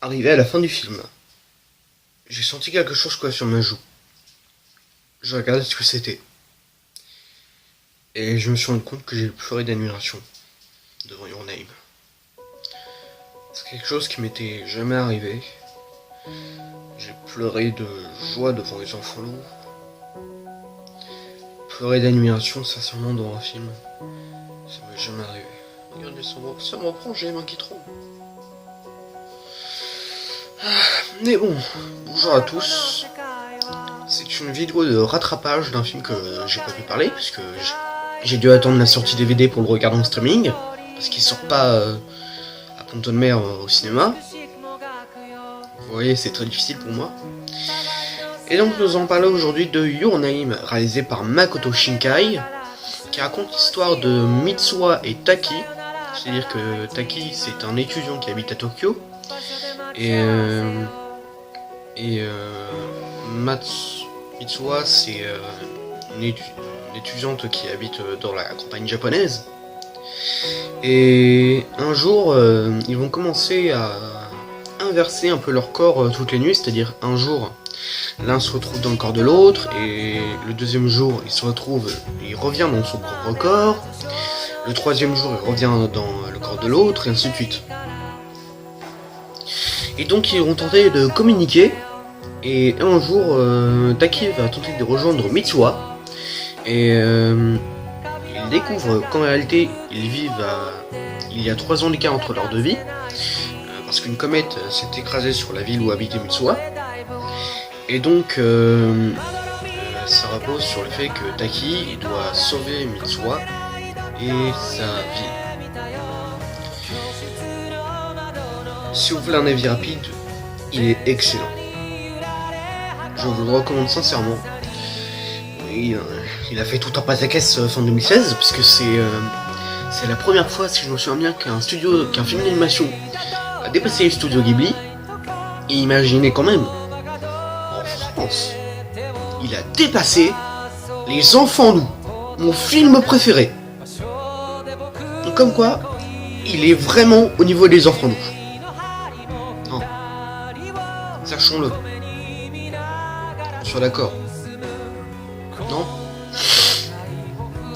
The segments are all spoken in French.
Arrivé à la fin du film, j'ai senti quelque chose sur ma joue. Je regardais ce que c'était. Et je me suis rendu compte que j'ai pleuré d'admiration devant Your Name. C'est quelque chose qui m'était jamais arrivé. J'ai pleuré de joie devant les enfants loups. Pleurer d'admiration, sincèrement, dans un film, ça m'est jamais arrivé. Regardez, ça me reprend, j'ai les mains qui tremblent. Mais bon, bonjour à tous. C'est une vidéo de rattrapage d'un film que j'ai pas pu parler, puisque j'ai dû attendre la sortie DVD pour le regarder en streaming, parce qu'il sort pas à Pont-de-Mer au cinéma. Vous voyez, c'est très difficile pour moi. Et donc nous allons parler aujourd'hui de Your Name, réalisé par Makoto Shinkai, qui raconte l'histoire de Mitsuha et Taki. C'est-à-dire que Taki, c'est un étudiant qui habite à Tokyo, et Mitsuha, c'est une étudiante qui habite dans la campagne japonaise. Et un jour, ils vont commencer à inverser un peu leur corps toutes les nuits, c'est-à-dire un jour, l'un se retrouve dans le corps de l'autre, et le deuxième jour, il revient dans son propre corps, le troisième jour, il revient dans le corps de l'autre, et ainsi de suite. Et donc, ils vont tenter de communiquer, et un jour, Taki va tenter de rejoindre Mitsuha, et il découvre qu'en réalité, il y a 3 ans d'écart entre leurs deux vies, parce qu'une comète s'est écrasée sur la ville où habitait Mitsuha. Et donc, ça repose sur le fait que Taki doit sauver Mitsuha et sa vie. Si vous voulez un avis rapide, il est excellent. Je vous le recommande sincèrement. Il a fait tout un pataquès fin 2016, puisque c'est la première fois, si je me souviens bien, qu'un film d'animation a dépassé les studios Ghibli. Et imaginez quand même, en France, il a dépassé Les Enfants Loups, mon film préféré. Donc comme quoi, il est vraiment au niveau des Enfants Loups. Non. Sachons-le. On soit d'accord. Non.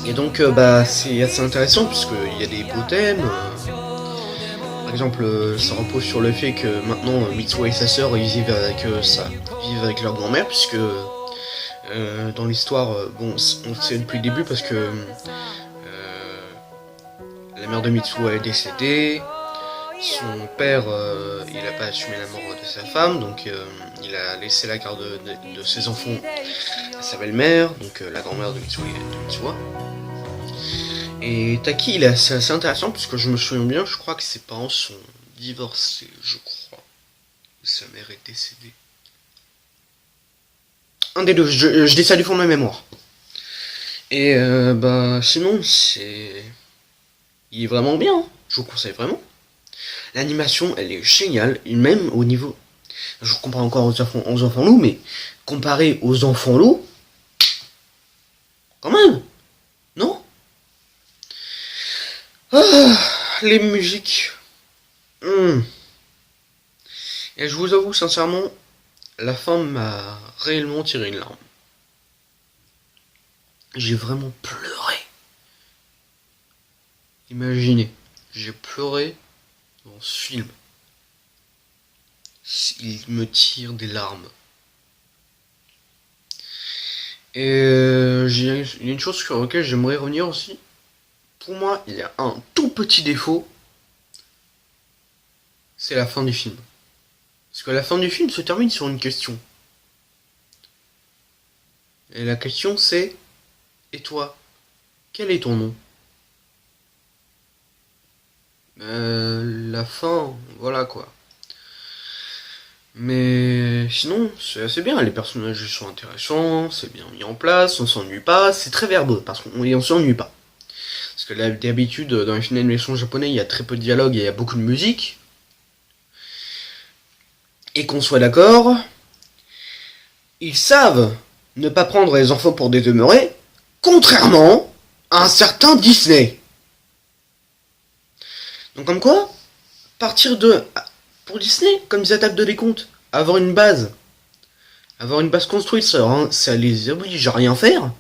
Et donc, c'est assez intéressant, puisqu'il y a des beaux thèmes. Par exemple, ça repose sur le fait que maintenant Mitsuha et sa sœur ils vivent avec leur grand-mère, puisque dans l'histoire, on le sait depuis le début, parce que la mère de Mitsuha est décédée, son père il n'a pas assumé la mort de sa femme, donc il a laissé la garde de ses enfants à sa belle-mère, donc la grand-mère de Mitsuha. Et Taki, c'est assez intéressant, puisque je me souviens bien, je crois que ses parents sont divorcés, je crois. Sa mère est décédée. Un des deux, je dis ça du fond de ma mémoire. Et sinon, il est vraiment bien, hein. Je vous conseille vraiment. L'animation, elle est géniale, et même au niveau... Je compare encore aux enfants loups, mais comparé aux enfants loups, quand même, non? Les musiques. Et je vous avoue sincèrement, la fin m'a réellement tiré une larme. J'ai vraiment pleuré. Imaginez, j'ai pleuré dans ce film. Il me tire des larmes. Et il y a une chose sur laquelle j'aimerais revenir aussi. Pour moi, il y a un tout petit défaut. C'est la fin du film. Parce que la fin du film se termine sur une question. Et la question c'est... Et toi, quel est ton nom? La fin, voilà quoi. Mais sinon, c'est assez bien. Les personnages sont intéressants, c'est bien mis en place, on s'ennuie pas. C'est très verbeux, parce qu'on s'ennuie pas. Parce que d'habitude, dans les films d'animation japonais, il y a très peu de dialogue et il y a beaucoup de musique. Et qu'on soit d'accord, ils savent ne pas prendre les enfants pour des demeurés, contrairement à un certain Disney. Donc comme quoi, pour Disney, comme ils attaquent de décompte, avoir une base construite, ça les oblige à rien faire.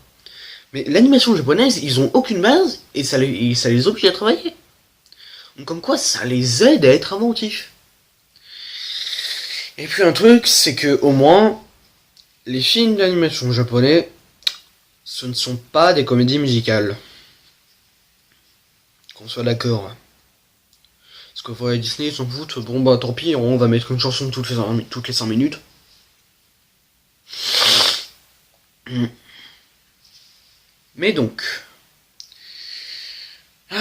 Mais l'animation japonaise, ils ont aucune base et ça les oblige à travailler. Donc comme quoi, ça les aide à être inventifs. Et puis un truc, c'est que au moins, les films d'animation japonais, ce ne sont pas des comédies musicales. Qu'on soit d'accord. Parce que voilà, Disney, ils s'en foutent. Bon bah tant pis, on va mettre une chanson toutes les 5 minutes. Mais donc... je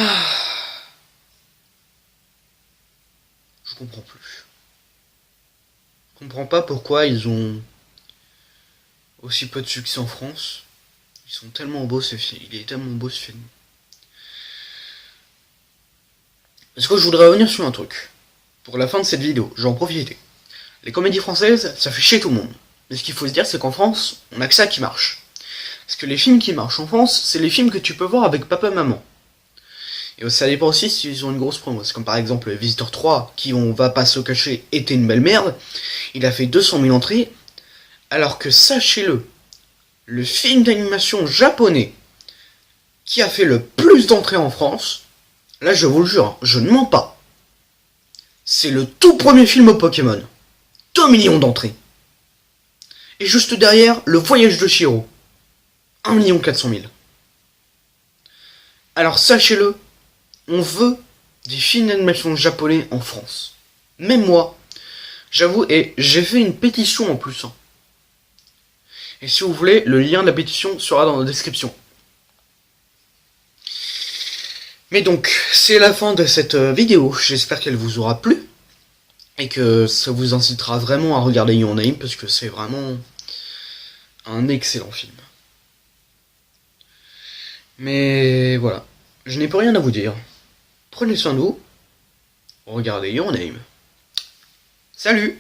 comprends plus. Je comprends pas pourquoi ils ont aussi peu de succès en France. Ils sont tellement beaux ces films. Il est tellement beau ce film. Est-ce que je voudrais revenir sur un truc. Pour la fin de cette vidéo, je vais en profiter. Les comédies françaises, ça fait chier tout le monde. Mais ce qu'il faut se dire, c'est qu'en France, on a que ça qui marche. Parce que les films qui marchent en France, c'est les films que tu peux voir avec papa et maman. Et ça dépend aussi s'ils ont une grosse promo. C'est comme par exemple Visiteur 3, qui, on va pas se le cacher, était une belle merde. Il a fait 200 000 entrées. Alors que, sachez-le, le film d'animation japonais qui a fait le plus d'entrées en France, là je vous le jure, je ne mens pas, c'est le tout premier film Pokémon. 2 millions d'entrées. Et juste derrière, Le Voyage de Chihiro. 1 400 000. Alors sachez-le, on veut des films d'animation japonais en France. Même moi, j'avoue, et j'ai fait une pétition en plus. Et si vous voulez, le lien de la pétition sera dans la description. Mais donc, c'est la fin de cette vidéo. J'espère qu'elle vous aura plu. Et que ça vous incitera vraiment à regarder Your Name, parce que c'est vraiment un excellent film. Mais voilà, je n'ai plus rien à vous dire. Prenez soin de vous. Regardez Your Name. Salut!